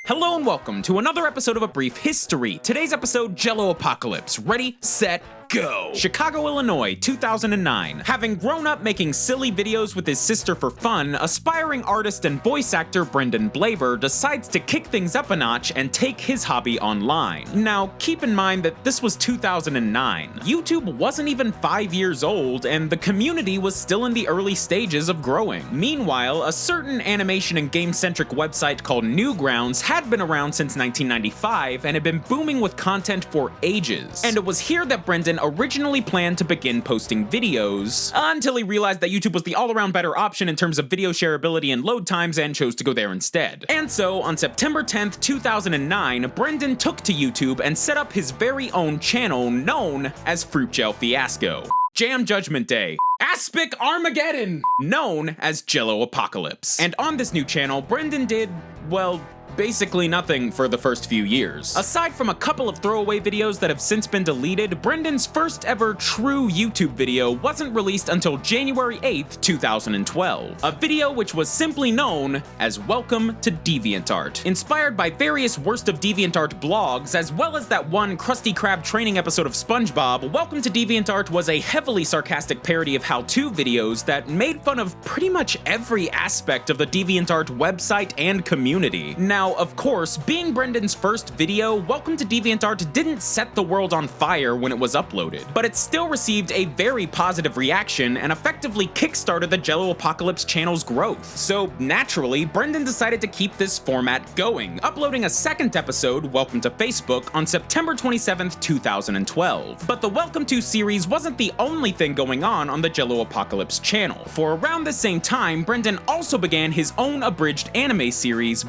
Hello and welcome to another episode of A Brief History. Today's episode, JelloApocalypse. Ready, set, go! Chicago, Illinois, 2009. Having grown up making silly videos with his sister for fun, aspiring artist and voice actor Brendan Blaber decides to kick things up a notch and take his hobby online. Now, keep in mind that this was 2009. YouTube wasn't even 5 years old, and the community was still in the early stages of growing. Meanwhile, a certain animation and game-centric website called Newgrounds had been around since 1995 and had been booming with content for ages. And it was here that Brendan originally planned to begin posting videos, until he realized that YouTube was the all-around better option in terms of video shareability and load times and chose to go there instead. And so, on September 10th, 2009, Brendan took to YouTube and set up his very own channel known as Fruit Gel Fiasco. Jam Judgment Day. Aspic Armageddon! Known as JelloApocalypse. And on this new channel, Brendan did, well, basically nothing for the first few years. Aside from a couple of throwaway videos that have since been deleted, Brendan's first ever true YouTube video wasn't released until January 8th, 2012. A video which was simply known as Welcome to DeviantArt. Inspired by various Worst of DeviantArt blogs, as well as that one Krusty Krab training episode of SpongeBob, Welcome to DeviantArt was a heavily sarcastic parody of how-to videos that made fun of pretty much every aspect of the DeviantArt website and community. Now, of course, being Brendan's first video, Welcome to DeviantArt didn't set the world on fire when it was uploaded, but it still received a very positive reaction and effectively kickstarted the JelloApocalypse channel's growth. So naturally, Brendan decided to keep this format going, uploading a second episode, Welcome to Facebook, on September 27th, 2012. But the Welcome to series wasn't the only thing going on the JelloApocalypse channel. For around the same time, Brendan also began his own abridged anime series,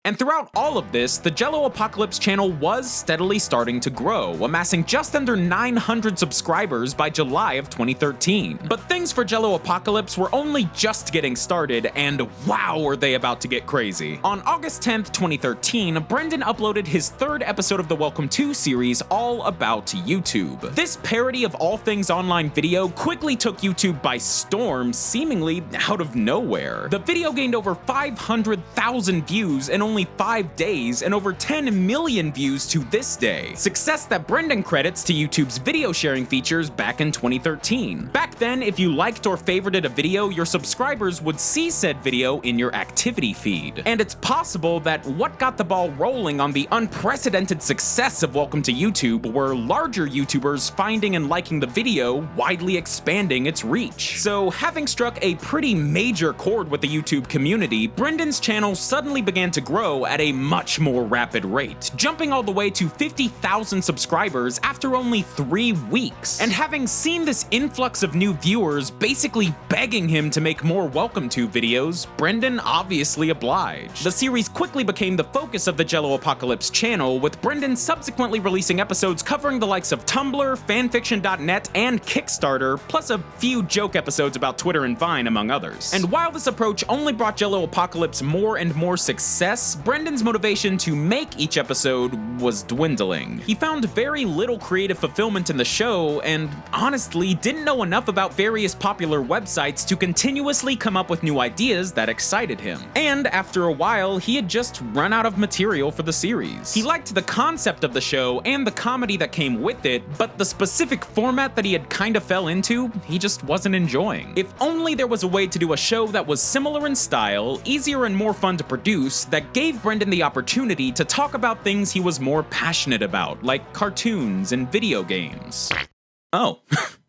and throughout all of this, the JelloApocalypse channel was steadily starting to grow, amassing just under 900 subscribers by July of 2013. But things for JelloApocalypse were only just getting started, and wow, were they about to get crazy. On August 10th, 2013, Brendan uploaded his third episode of the Welcome to series, all about YouTube. This parody of all things online video quickly took YouTube by storm, seemingly out of nowhere. The video gained over 500,000 views in only 5 days and over 10 million views to this day. Success that Brendan credits to YouTube's video sharing features back in 2013. Back then, if you liked or favorited a video, your subscribers would see said video in your activity feed. And it's possible that what got the ball rolling on the unprecedented success of Welcome to YouTube were larger YouTubers finding and liking the video, widely expanding its reach. So, having struck a pretty major chord with the YouTube community, Brendan's channel suddenly began to grow at a much more rapid rate, jumping all the way to 50,000 subscribers after only 3 weeks. And having seen this influx of new viewers basically begging him to make more Welcome to videos, Brendan obviously obliged. The series quickly became the focus of the JelloApocalypse channel, with Brendan subsequently releasing episodes covering the likes of Tumblr, fanfiction.net, and Kickstarter, plus a few joke episodes about Twitter and Vine, among others. And while this approach only brought JelloApocalypse more and more success, Brendan's motivation to make each episode was dwindling. He found very little creative fulfillment in the show, and honestly didn't know enough about various popular websites to continuously come up with new ideas that excited him. And after a while, he had just run out of material for the series. He liked the concept of the show and the comedy that came with it, but the specific format that he had kinda fell into, he just wasn't enjoying. If only there was a way to do a show that was similar in style, easier and more fun to produce, that gave Brendan the opportunity to talk about things he was more passionate about, like cartoons and video games. Oh.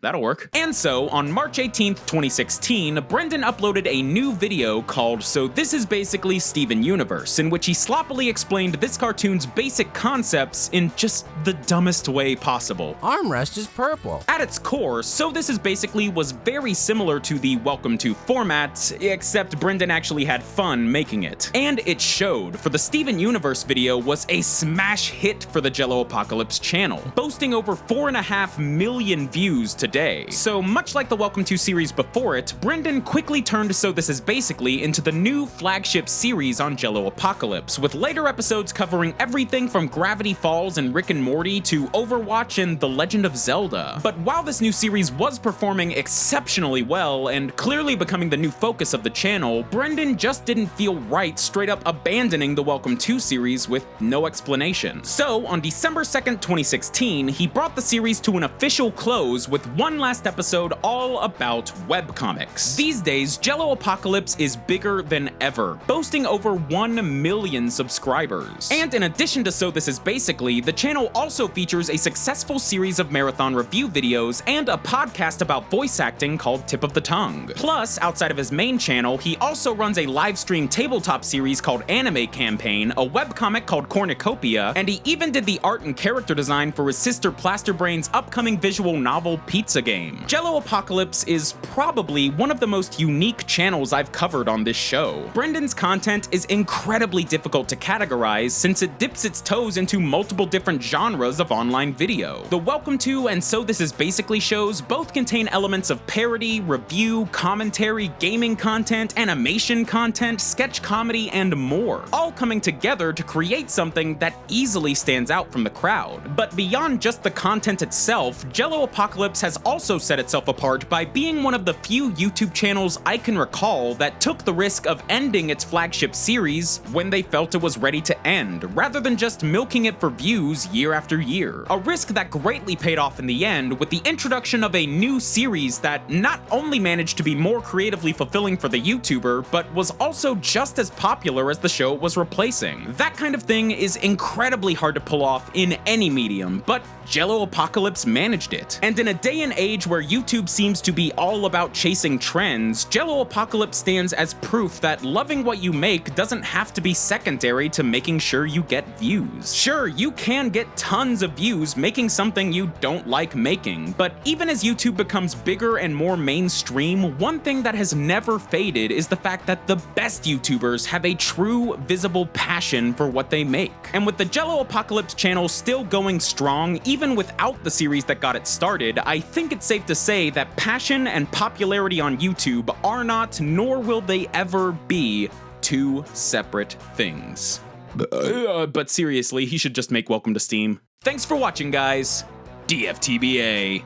That'll work. And so, on March 18th, 2016, Brendan uploaded a new video called So This Is Basically Steven Universe, in which he sloppily explained this cartoon's basic concepts in just the dumbest way possible. Armrest is purple. At its core, So This Is Basically was very similar to the Welcome to format, except Brendan actually had fun making it. And it showed, for the Steven Universe video was a smash hit for the JelloApocalypse channel, boasting over 4.5 million views to today. So much like the Welcome To series before it, Brendan quickly turned So This Is Basically into the new flagship series on JelloApocalypse, with later episodes covering everything from Gravity Falls and Rick and Morty to Overwatch and The Legend of Zelda. But while this new series was performing exceptionally well and clearly becoming the new focus of the channel, Brendan just didn't feel right straight up abandoning the Welcome To series with no explanation. So on December 2nd, 2016, he brought the series to an official close with one last episode all about webcomics. These days, JelloApocalypse is bigger than ever, boasting over 1 million subscribers. And in addition to So This Is Basically, the channel also features a successful series of marathon review videos and a podcast about voice acting called Tip of the Tongue. Plus, outside of his main channel, he also runs a live stream tabletop series called Anime Campaign, a webcomic called Cornucopia, and he even did the art and character design for his sister Plasterbrain's upcoming visual novel Pizza Game. JelloApocalypse is probably one of the most unique channels I've covered on this show. Brendan's content is incredibly difficult to categorize since it dips its toes into multiple different genres of online video. The Welcome To and So This Is Basically shows both contain elements of parody, review, commentary, gaming content, animation content, sketch comedy, and more, all coming together to create something that easily stands out from the crowd. But beyond just the content itself, JelloApocalypse has also set itself apart by being one of the few YouTube channels I can recall that took the risk of ending its flagship series when they felt it was ready to end, rather than just milking it for views year after year. A risk that greatly paid off in the end with the introduction of a new series that not only managed to be more creatively fulfilling for the YouTuber, but was also just as popular as the show it was replacing. That kind of thing is incredibly hard to pull off in any medium, but JelloApocalypse managed it. And in a day and age where YouTube seems to be all about chasing trends, JelloApocalypse stands as proof that loving what you make doesn't have to be secondary to making sure you get views. Sure, you can get tons of views making something you don't like making, but even as YouTube becomes bigger and more mainstream, one thing that has never faded is the fact that the best YouTubers have a true, visible passion for what they make. And with the JelloApocalypse channel still going strong, even without the series that got it started, I think it's safe to say that passion and popularity on YouTube are not, nor will they ever be, two separate things. But seriously, he should just make Welcome to Steam. Thanks for watching, guys. DFTBA.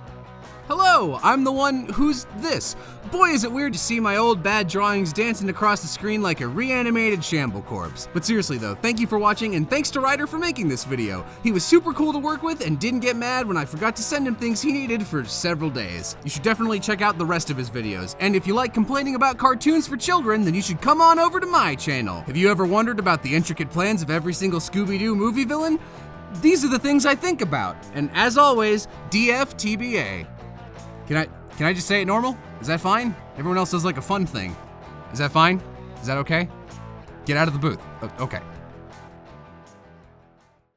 Hello, I'm the one who's this. Boy, is it weird to see my old bad drawings dancing across the screen like a reanimated shamble corpse. But seriously though, thank you for watching, and thanks to Ryder for making this video. He was super cool to work with and didn't get mad when I forgot to send him things he needed for several days. You should definitely check out the rest of his videos. And if you like complaining about cartoons for children, then you should come on over to my channel. Have you ever wondered about the intricate plans of every single Scooby-Doo movie villain? These are the things I think about. And as always, DFTBA. Can I just say it normal? Is that fine? Everyone else does like a fun thing. Is that fine? Is that okay? Get out of the booth. Okay.